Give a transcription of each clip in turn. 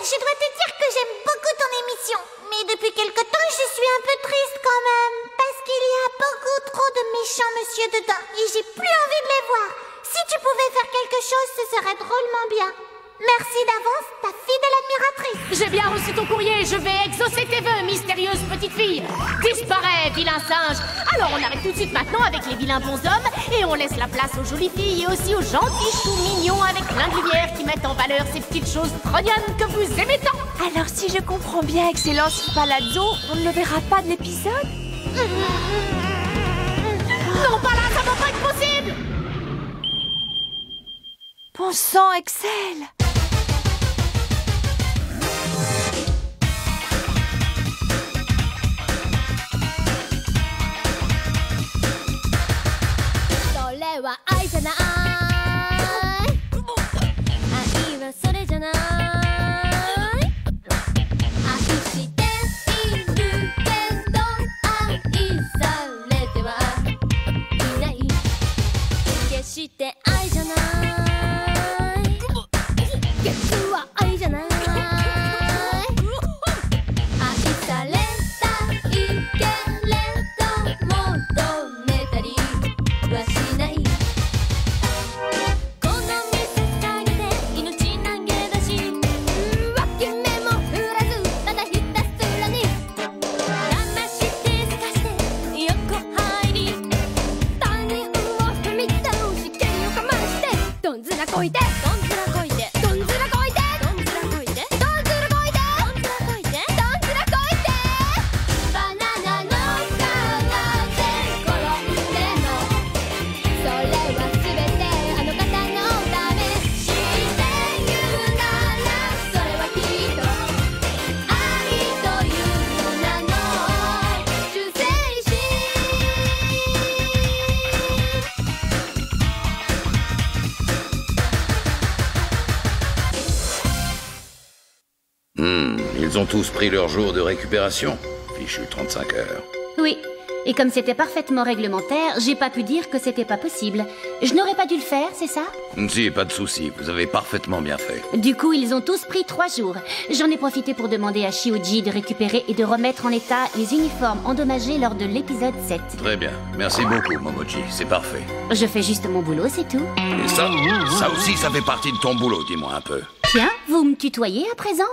je dois te dire que j'aime beaucoup ton émission. Mais depuis quelque temps, je suis un peu triste quand même. Parce qu'il y a beaucoup trop de méchants monsieur dedans. Et j'ai plus envie de les voir. Si tu pouvais faire quelque chose, ce serait drôlement bien. Merci d'avance, ta fidèle admiratrice. J'ai bien reçu ton courrier, je vais exaucer tes vœux, mystérieuse petite fille. Disparais, vilain singe. Alors on arrête tout de suite maintenant avec les vilains bons hommes et on laisse la place aux jolies filles et aussi aux gentils choux mignons avec plein de lumière qui mettent en valeur ces petites choses trognonnes que vous aimez tant. Alors si je comprends bien, Excellence Palazzo, on ne le verra pas de l'épisode? Non, pas là, ça va pas être possible. Bon sang, Excel! Ils ont tous pris leur jour de récupération. Fichu 35 heures. Oui, et comme c'était parfaitement réglementaire, j'ai pas pu dire que c'était pas possible. Je n'aurais pas dû le faire, c'est ça? Si, pas de souci, vous avez parfaitement bien fait. Du coup, ils ont tous pris 3 jours. J'en ai profité pour demander à Shioji de récupérer et de remettre en état les uniformes endommagés lors de l'épisode 7. Très bien, merci beaucoup, Momoji, c'est parfait. Je fais juste mon boulot, c'est tout. Et ça aussi, ça fait partie de ton boulot, dis-moi un peu. Tiens, vous me tutoyez à présent?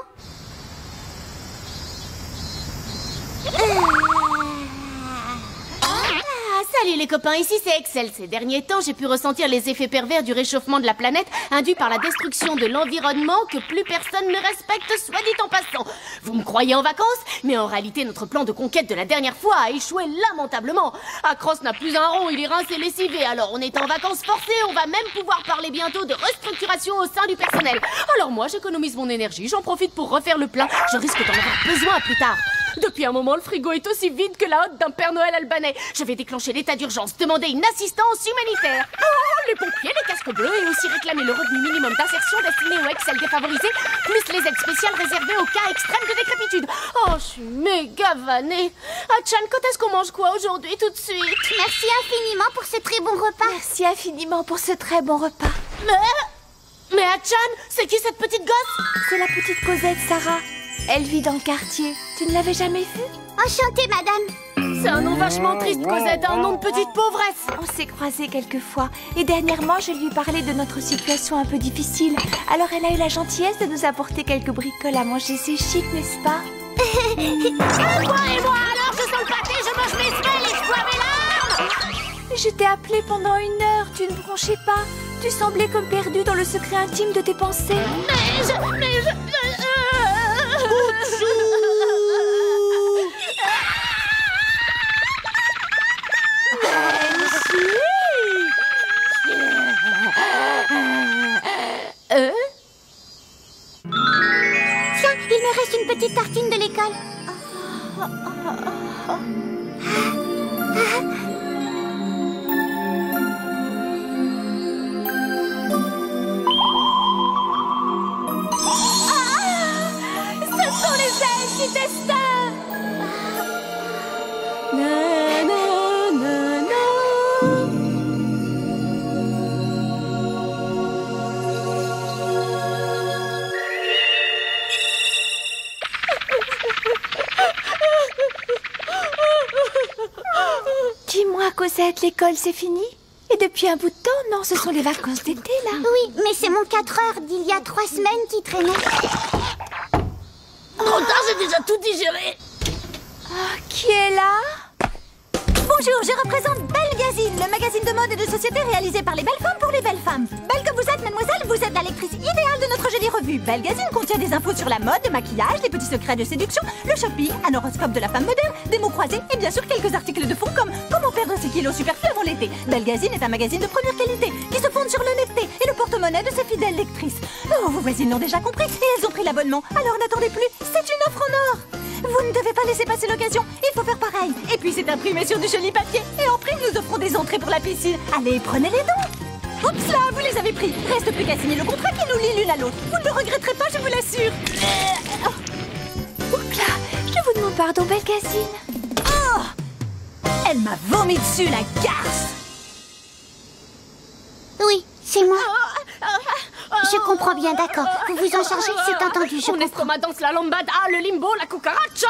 Salut les copains, ici c'est Excel. Ces derniers temps, j'ai pu ressentir les effets pervers du réchauffement de la planète induit par la destruction de l'environnement que plus personne ne respecte, soit dit en passant. Vous me croyez en vacances? Mais en réalité, notre plan de conquête de la dernière fois a échoué lamentablement. Across n'a plus un rond, il est rincé et lessivé. Alors on est en vacances forcées, on va même pouvoir parler bientôt de restructuration au sein du personnel. Alors moi, j'économise mon énergie, j'en profite pour refaire le plein. Je risque d'en avoir besoin plus tard. Depuis un moment, le frigo est aussi vide que la hotte d'un Père Noël albanais. Je vais déclencher l'état d'urgence, demander une assistance humanitaire. Oh, les pompiers, les casques bleus et aussi réclamer le revenu minimum d'insertion destiné aux Excel défavorisés, plus les aides spéciales réservées aux cas extrêmes de décrépitude. Oh, je suis méga vannée. Chan, quand est-ce qu'on mange quoi aujourd'hui, tout de suite? Merci infiniment pour ce très bon repas. Merci infiniment pour ce très bon repas. Mais Chan, c'est qui cette petite gosse? C'est la petite Cosette, Sarah. Elle vit dans le quartier. Tu ne l'avais jamais vue? Enchantée, madame. C'est un nom vachement triste, Cosette, un nom de petite pauvresse. On s'est croisés quelques fois. Et dernièrement, je lui parlais de notre situation un peu difficile. Alors elle a eu la gentillesse de nous apporter quelques bricoles à manger. C'est chic, n'est-ce pas? Quoi et moi alors? Je sens le pâté, je mange mes semelles et je bois mes larmes. Je t'ai appelé pendant 1 heure. Tu ne bronchais pas. Tu semblais comme perdu dans le secret intime de tes pensées. Tiens, il me reste une petite tartine de l'école. Ce sont les ailes du destin. Lucette, l'école c'est fini? Et depuis un bout de temps, non, ce sont les vacances d'été, là. Oui, mais c'est mon 4 heures d'il y a 3 semaines qui traînait. Trop tard, j'ai déjà tout digéré. Qui est là? Bonjour, je représente Belgazine, le magazine de mode et de société réalisé par les belles femmes pour les belles femmes. Belle que vous êtes, mademoiselle, vous êtes la lectrice idéale de notre jolie revue. Belgazine contient des infos sur la mode, le maquillage, les petits secrets de séduction, le shopping, un horoscope de la femme moderne, des mots croisés et bien sûr quelques articles de fond comme comment perdre ses kilos superflus avant l'été. Belgazine est un magazine de première qualité qui se fonde sur l'honnêteté et le porte-monnaie de ses fidèles lectrices. Oh, vos voisines l'ont déjà compris et elles ont pris l'abonnement. Alors n'attendez plus, c'est une offre en or. Vous ne devez pas laisser passer l'occasion, il faut faire pareil. Et puis c'est imprimé sur du joli papier. Et en prime, nous offrons des entrées pour la piscine. Allez, prenez-les donc. Oups là, vous les avez pris. Reste plus qu'à signer le contrat qui nous lie l'une à l'autre. Vous ne le regretterez pas, je vous l'assure. Oups là, je vous demande pardon, Belgazine. Oh, elle m'a vomi dessus, la garce. Oui, c'est moi. Je comprends bien, d'accord. Vous vous en chargez, c'est entendu, je Mon estomac danse la lambada, le limbo, la cucaracha.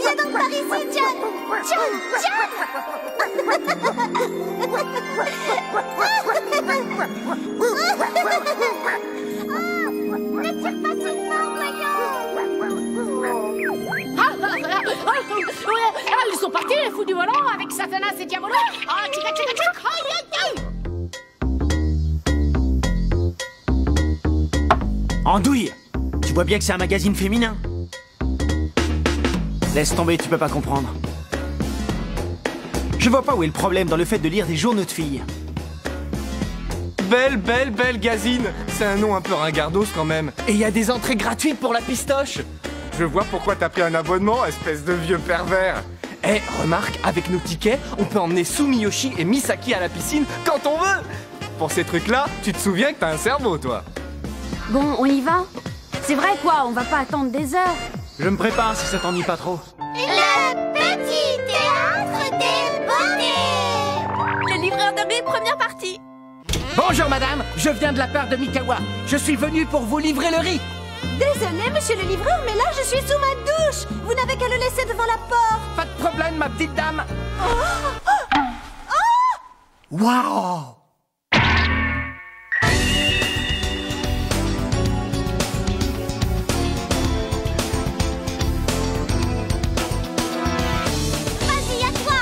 Viens donc par ici, John. John. Ne tire pas sur moi, voyons. Ils sont partis, les fous du volant, avec Satanas et Diabolo. Ah, tchica, tchica, tchica. Andouille! Tu vois bien que c'est un magazine féminin. Laisse tomber, tu peux pas comprendre. Je vois pas où est le problème dans le fait de lire des journaux de filles. Belgazine. C'est un nom un peu ringardos quand même. Et il y a des entrées gratuites pour la pistoche. Je vois pourquoi t'as pris un abonnement, espèce de vieux pervers. Eh, remarque, avec nos tickets, on peut emmener Sumiyoshi et Misaki à la piscine quand on veut. Pour ces trucs-là, tu te souviens que t'as un cerveau, toi. Bon, on y va? C'est vrai quoi, on va pas attendre des heures. Je me prépare si ça t'ennuie pas trop. Le petit théâtre des beautés. Le livreur de riz, première partie. Bonjour madame, je viens de la part de Mikawa. Je suis venu pour vous livrer le riz. Désolé, monsieur le livreur, mais là, je suis sous ma douche. Vous n'avez qu'à le laisser devant la porte. Pas de problème ma petite dame. Waouh! Vas-y, à toi.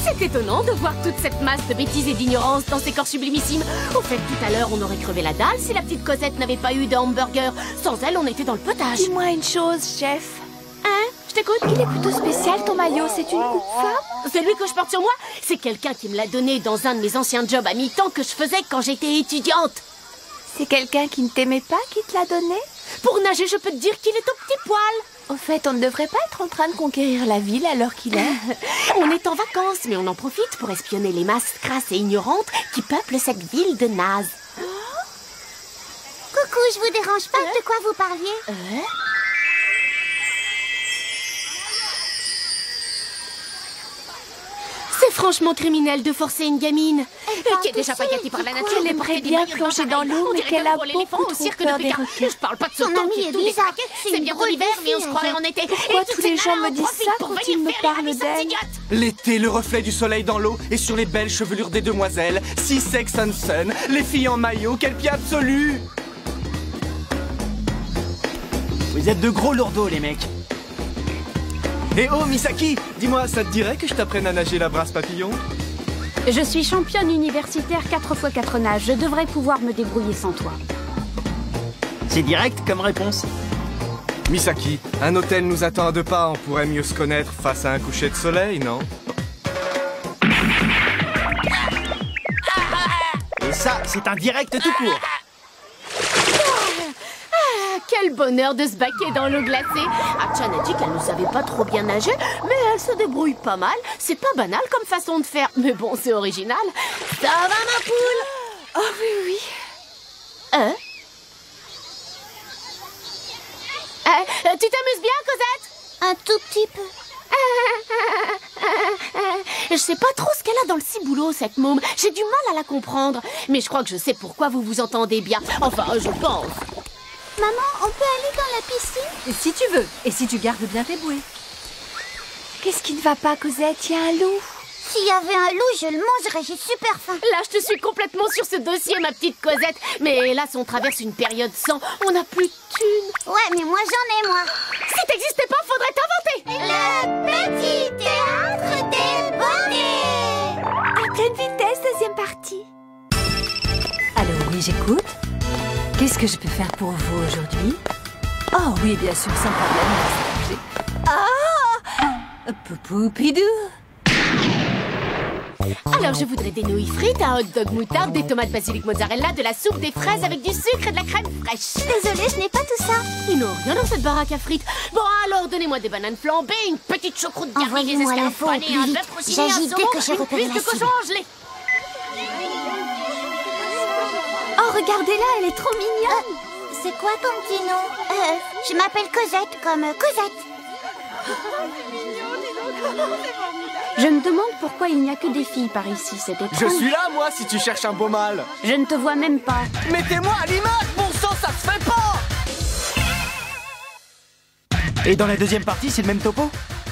C'est étonnant de voir toute cette masse de bêtises et d'ignorance dans ces corps sublimissimes. Au fait, tout à l'heure, on aurait crevé la dalle si la petite Cosette n'avait pas eu de hamburger. Sans elle, on était dans le potage. Dis-moi une chose, chef. Hein? Je t'écoute. Il est plutôt spécial ton maillot, c'est une coupe femme? Celui que je porte sur moi, c'est quelqu'un qui me l'a donné dans un de mes anciens jobs à mi-temps que je faisais quand j'étais étudiante. C'est quelqu'un qui ne t'aimait pas qui te l'a donné? Pour nager, je peux te dire qu'il est au petit poil. Au fait, on ne devrait pas être en train de conquérir la ville à l'heure qu'il est. On est en vacances, mais on en profite pour espionner les masses crasses et ignorantes qui peuplent cette ville de nazes. Coucou, je vous dérange pas, de quoi vous parliez? C'est franchement criminel de forcer une gamine qui est déjà pas gâtée par la nature. Elle aimerait bien plonger dans l'eau, mais qu'elle a beaucoup trop peur des requins. Je parle pas de ce Ton temps ami qui est tout bizarre. détraqué. C'est C'est une bientôt drôle l'hiver, de mais on se fille, croirait elle. en été. Pourquoi tous les gens me disent ça quand ils me parlent d'elle? L'été, le reflet du soleil dans l'eau et sur les belles chevelures des demoiselles. Si sex and sun, les filles en maillot, quel pied absolu! Vous êtes de gros lourdeaux, les mecs. Eh oh, Misaki, dis-moi, ça te dirait que je t'apprenne à nager la brasse papillon? Je suis championne universitaire 4x4 nage. Je devrais pouvoir me débrouiller sans toi. C'est direct comme réponse. Misaki, un hôtel nous attend à 2 pas, on pourrait mieux se connaître face à un coucher de soleil, non? Et ça, c'est un direct tout court. Quel bonheur de se baquer dans l'eau glacée. Achan a dit qu'elle ne savait pas trop bien nager, mais elle se débrouille pas mal. C'est pas banal comme façon de faire, mais bon, c'est original. Ça va, ma poule? Oh oui, oui. Tu t'amuses bien, Cosette? Un tout petit peu. Je sais pas trop ce qu'elle a dans le ciboulot, cette môme. J'ai du mal à la comprendre. Mais je crois que je sais pourquoi vous vous entendez bien. Enfin, je pense. Maman, on peut aller dans la piscine? Si tu veux, et si tu gardes bien tes bouées. Qu'est-ce qui ne va pas, Cosette? Il y a un loup. S'il y avait un loup, je le mangerais, j'ai super faim. Là, je te suis complètement sur ce dossier, ma petite Cosette. Mais hélas, on traverse une période sans. On n'a plus de thunes. Ouais, mais moi j'en ai, moi. Si t'existais pas, faudrait t'inventer. Le petit théâtre des beautés. À pleine vitesse, deuxième partie. Allô, oui, j'écoute. Qu'est-ce que je peux faire pour vous aujourd'hui? Oh oui, bien sûr, sans problème. Poupoupidou. Alors, je voudrais des nouilles frites, un hot dog moutarde, des tomates basilic mozzarella, de la soupe, des fraises avec du sucre et de la crème fraîche. Désolée, je n'ai pas tout ça. Ils n'ont rien dans cette baraque à frites. Bon, alors, donnez-moi des bananes flambées, une petite choucroute garnie, des Envoyez-moi escargots l'info au panés, plus un vite. bœuf rossignol, un J'agite dès saumon, que j'ai une repéré cuisse la de cochon cible. gelée. Oh, regardez-là, elle est trop mignonne. C'est quoi ton petit nom? Je m'appelle Cosette, comme Cosette. Je me demande pourquoi il n'y a que des filles par ici, c'est étrange. Je suis là, moi, si tu cherches un beau mâle. Je ne te vois même pas. Mettez-moi à l'image, bon sang, ça se fait pas. Et dans la deuxième partie, c'est le même topo?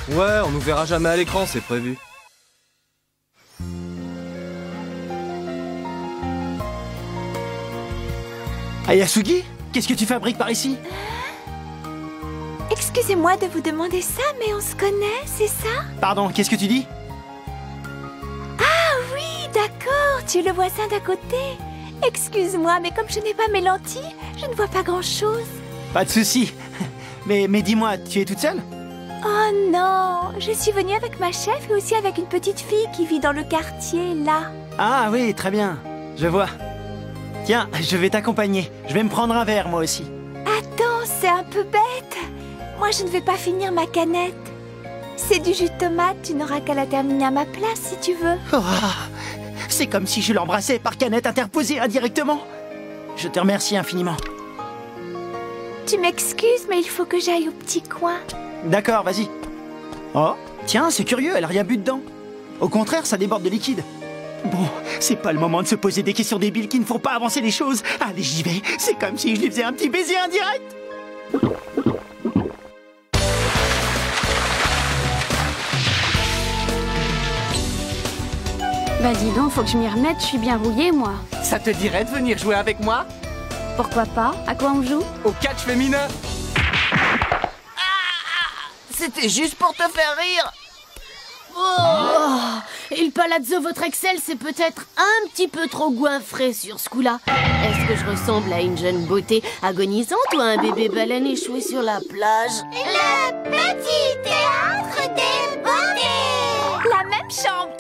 Ouais, on nous verra jamais à l'écran, c'est prévu. Ayasugi, qu'est-ce que tu fabriques par ici? Excusez-moi de vous demander ça, mais on se connaît, c'est ça? Pardon, qu'est-ce que tu dis? Ah oui, d'accord, tu es le voisin d'à côté. Excuse-moi, mais comme je n'ai pas mes lentilles, je ne vois pas grand-chose. Pas de souci. Mais dis-moi, tu es toute seule? Oh non, je suis venue avec ma chef et aussi avec une petite fille qui vit dans le quartier, là. Ah oui, très bien. Je vois. Tiens, je vais t'accompagner. Je vais me prendre un verre, moi aussi. Attends, c'est un peu bête. Moi, je ne vais pas finir ma canette. C'est du jus de tomate, tu n'auras qu'à la terminer à ma place si tu veux. Oh, c'est comme si je l'embrassais par canette interposée indirectement. Je te remercie infiniment. Tu m'excuses, mais il faut que j'aille au petit coin. D'accord, vas-y. Oh, tiens, c'est curieux, elle a rien bu dedans. Au contraire, ça déborde de liquide. Bon, c'est pas le moment de se poser des questions débiles qui ne font pas avancer les choses. Allez, j'y vais. C'est comme si je lui faisais un petit baiser indirect. Bah dis donc, faut que je m'y remette, je suis bien rouillée, moi. Ça te dirait de venir jouer avec moi? Pourquoi pas? À quoi on joue? Au catch féminin. C'était juste pour te faire rire. Oh, il palazzo votre Excel, c'est peut-être un petit peu trop goinfré sur ce coup-là. Est-ce que je ressemble à une jeune beauté agonisante ou à un bébé baleine échoué sur la plage? Le petit théâtre des beautés. La même chambre.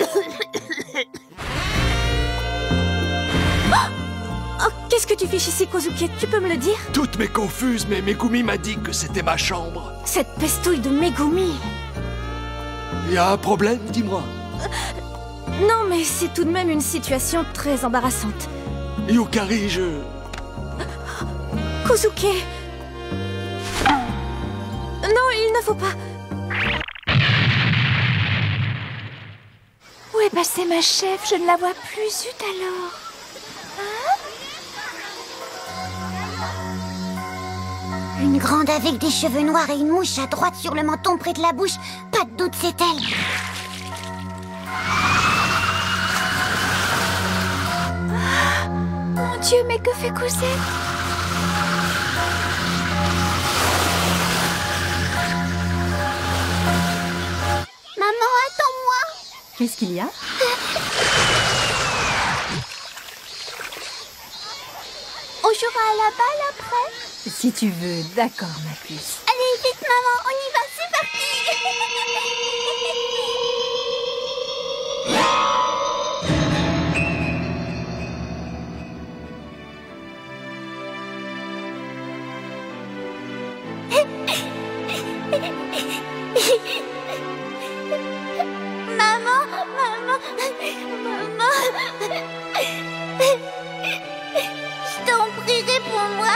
Oh, qu'est-ce que tu fiches ici, Kozuki? Tu peux me le dire? Toutes m'est confuse, mais Megumi m'a dit que c'était ma chambre. Cette pestouille de Megumi. Y a un problème, dis-moi. Non, mais c'est tout de même une situation très embarrassante. Yukari, je... Kozuki. Non, il ne faut pas. Où est passée ma chef? Je ne la vois plus, zut alors. Une grande avec des cheveux noirs et une mouche à droite sur le menton près de la bouche. Pas de doute, c'est elle. Mon Dieu, mais que fait Cosette? Maman, attends-moi. Qu'est-ce qu'il y a? On jouera à la balle après? Si tu veux, d'accord, ma puce. Allez, vite, maman, on y va, c'est parti. Je t'en prie, réponds-moi.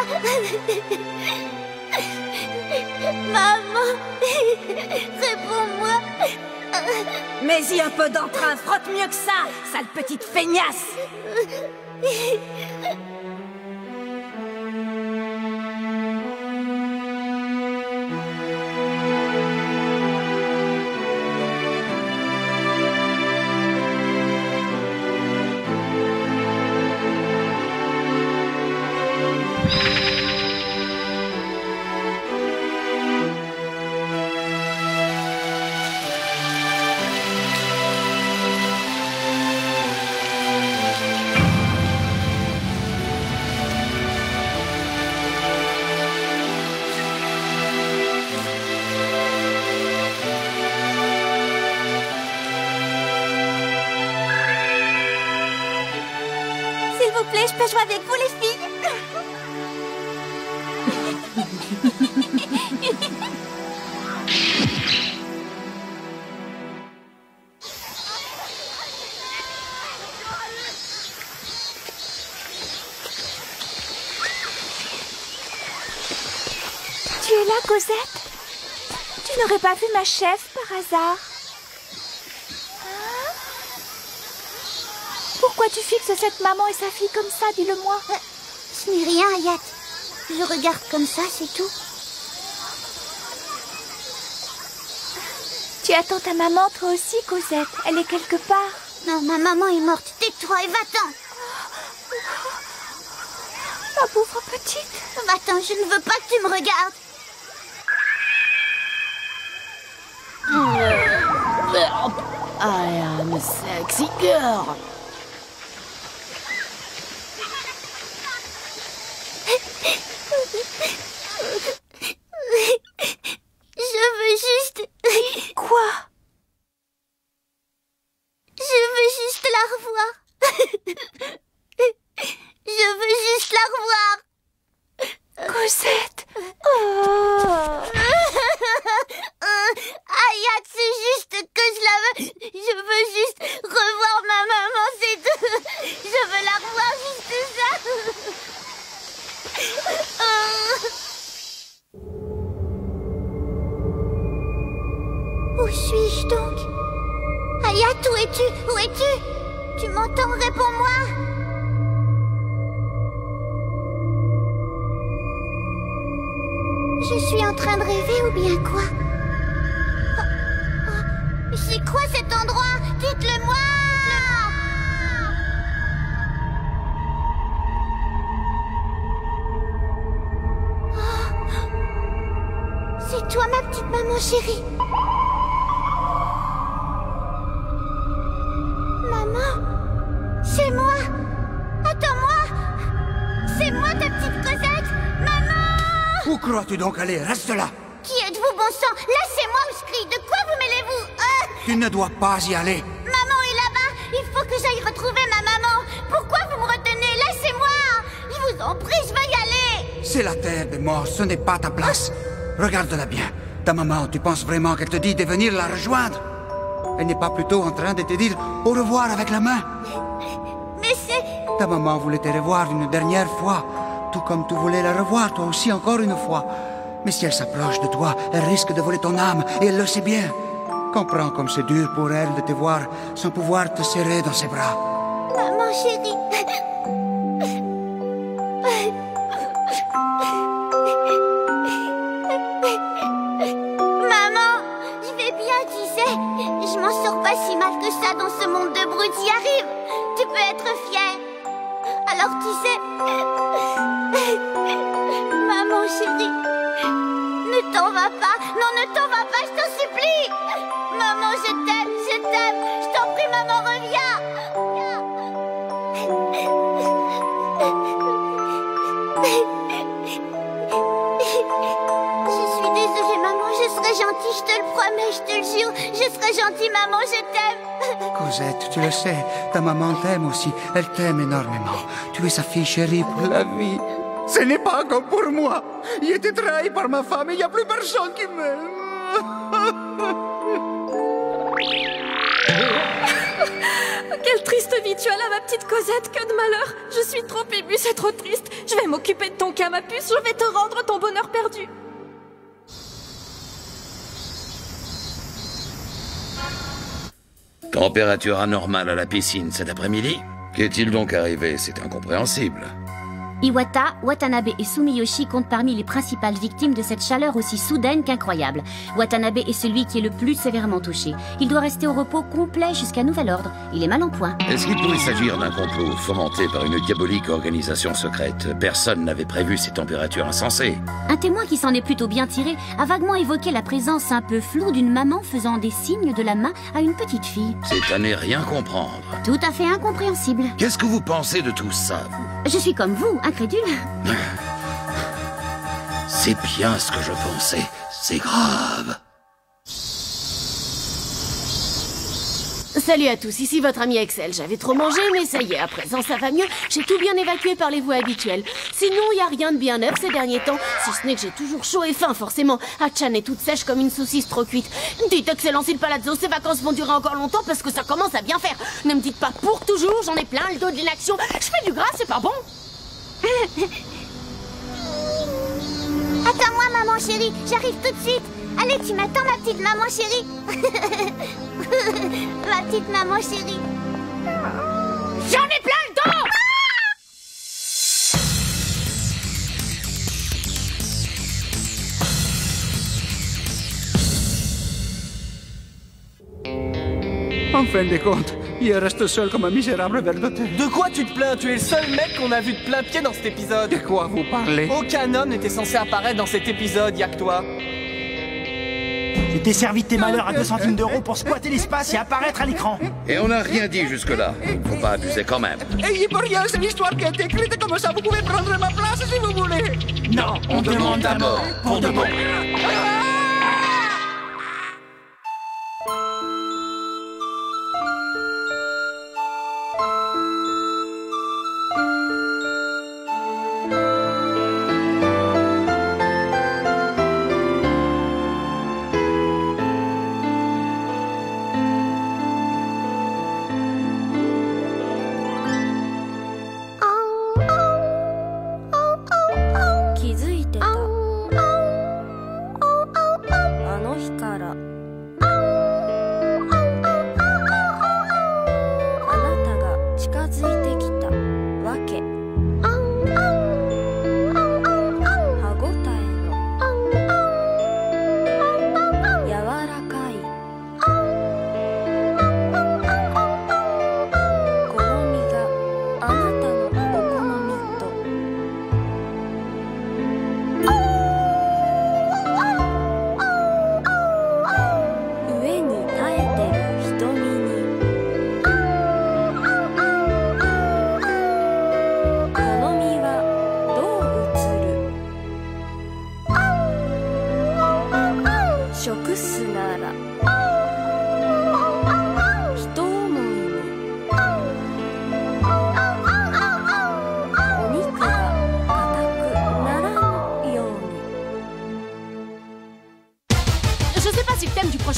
Maman, réponds-moi. Mais y un peu d'entrain, frotte mieux que ça, sale petite feignasse. S'il vous plaît, je peux jouer avec vous, les filles? Tu es là, Cosette? Tu n'aurais pas vu ma chef par hasard? Pourquoi tu fixes cette maman et sa fille comme ça, dis-le-moi? Ce n'est rien, Hayat. Je regarde comme ça, c'est tout. Tu attends ta maman, toi aussi, Cosette. Elle est quelque part. Non, ma maman est morte. Tais-toi et va-t'en. Ma pauvre petite. Va-t'en, je ne veux pas que tu me regardes. I am a sexy girl. Je veux juste... Quoi? Je veux juste la revoir. Je veux juste la revoir. Cosette. Oh. Hayat, c'est juste que je la veux. Je veux juste revoir ma maman, c'est tout. Je veux la revoir, juste ça. Où suis-je donc? Hayat, où es-tu? Où es-tu? Tu m'entends? Réponds-moi. Je suis en train de rêver ou bien quoi? C'est quoi cet endroit? Dites-le-moi! C'est toi, ma petite maman chérie. Maman, c'est moi. Attends-moi. C'est moi, ta petite Cosette. Maman! Où crois-tu donc aller? Reste là. Qui êtes-vous, bon sang? Laissez-moi ou je crie. De quoi vous mêlez-vous? Tu ne dois pas y aller. Maman est là-bas. Il faut que j'aille retrouver ma maman. Pourquoi vous me retenez? Laissez-moi. Je vous en prie, je vais y aller. C'est la terre des morts, ce n'est pas ta place. Regarde-la bien. Ta maman, tu penses vraiment qu'elle te dit de venir la rejoindre? Elle n'est pas plutôt en train de te dire au revoir avec la main? Mais c'est... Ta maman voulait te revoir une dernière fois, tout comme tu voulais la revoir toi aussi encore une fois. Mais si elle s'approche de toi, elle risque de voler ton âme, et elle le sait bien. Comprends comme c'est dur pour elle de te voir sans pouvoir te serrer dans ses bras. Maman chérie. Maman, je vais bien, tu sais. Je m'en sors pas si mal que ça dans ce monde de brutes. J'y arrive. Tu peux être fière. Alors tu sais... Maman chérie, ne t'en va pas. Non, ne t'en va pas, je t'en supplie. Maman, je t'aime, je t'aime. Je t'en prie, maman, reviens. Je suis désolée, maman, je serai gentille, je te le promets, je te le jure. Je serai gentille, maman, je t'aime. Cosette, tu le sais, ta maman t'aime aussi. Elle t'aime énormément. Tu es sa fille chérie pour la vie. Ce n'est pas comme pour moi. J'ai été trahi par ma femme et il n'y a plus personne qui m'aime. Quelle triste vie tu as là, ma petite Cosette, que de malheur. Je suis trop émue, c'est trop triste. Je vais m'occuper de ton cas, ma puce, je vais te rendre ton bonheur perdu. Température anormale à la piscine cet après-midi? Qu'est-il donc arrivé? C'est incompréhensible. Iwata, Watanabe et Sumiyoshi comptent parmi les principales victimes de cette chaleur aussi soudaine qu'incroyable. Watanabe est celui qui est le plus sévèrement touché. Il doit rester au repos complet jusqu'à nouvel ordre. Il est mal en point. Est-ce qu'il pourrait s'agir d'un complot fomenté par une diabolique organisation secrète? Personne n'avait prévu ces températures insensées. Un témoin qui s'en est plutôt bien tiré a vaguement évoqué la présence un peu floue d'une maman faisant des signes de la main à une petite fille. C'est à ne rien comprendre. Tout à fait incompréhensible. Qu'est-ce que vous pensez de tout ça, vous? Je suis comme vous, incrédule. C'est bien ce que je pensais. C'est grave. Salut à tous, ici votre ami Excel. J'avais trop mangé, mais ça y est, à présent ça va mieux. J'ai tout bien évacué par les voies habituelles. Sinon, il n'y a rien de bien neuf ces derniers temps, si ce n'est que j'ai toujours chaud et faim, forcément. Hachan est toute sèche comme une saucisse trop cuite. Dites Excellence il Palazzo, ces vacances vont durer encore longtemps parce que ça commence à bien faire. Ne me dites pas pour toujours, j'en ai plein le dos de l'inaction. Je fais du gras, c'est pas bon. Attends-moi, maman chérie, j'arrive tout de suite. Allez, tu m'attends, ma petite maman chérie. Ma petite maman chérie. J'en ai plein le dos. En fin de compte, il reste seul comme un misérable verdoté. De quoi tu te plains? Tu es le seul mec qu'on a vu de plein pied dans cet épisode. De quoi vous parlez? Aucun homme n'était censé apparaître dans cet épisode, y'a que toi. Tu t'es servi de tes malheurs à 2 centimes d'euros pour squatter l'espace et apparaître à l'écran. Et on n'a rien dit jusque-là. Faut pas abuser quand même. Ayez pour rien, c'est l'histoire qui a été écrite. Comme ça, vous pouvez prendre ma place si vous voulez. Non, on demande ta mort, pour de bon.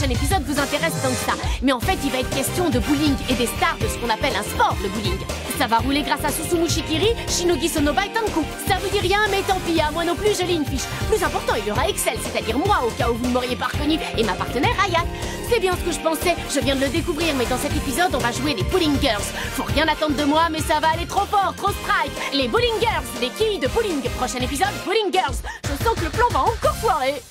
Épisode vous intéresse tant que ça. Mais en fait, il va être question de bowling et des stars de ce qu'on appelle un sport, le bowling. Ça va rouler grâce à Susumu Shikiri, Shinogi Sonoba et Tanku. Ça vous dit rien, mais tant pis, à moi non plus, je lis une fiche. Plus important, il y aura Excel, c'est-à-dire moi, au cas où vous ne m'auriez pas reconnu, et ma partenaire Ayat. C'est bien ce que je pensais, je viens de le découvrir, mais dans cet épisode, on va jouer les Bowling Girls. Faut rien attendre de moi, mais ça va aller trop fort, trop strike. Les Bowling Girls, les quilles de bowling. Prochain épisode, Bowling Girls. Je sens que le plan va encore foirer.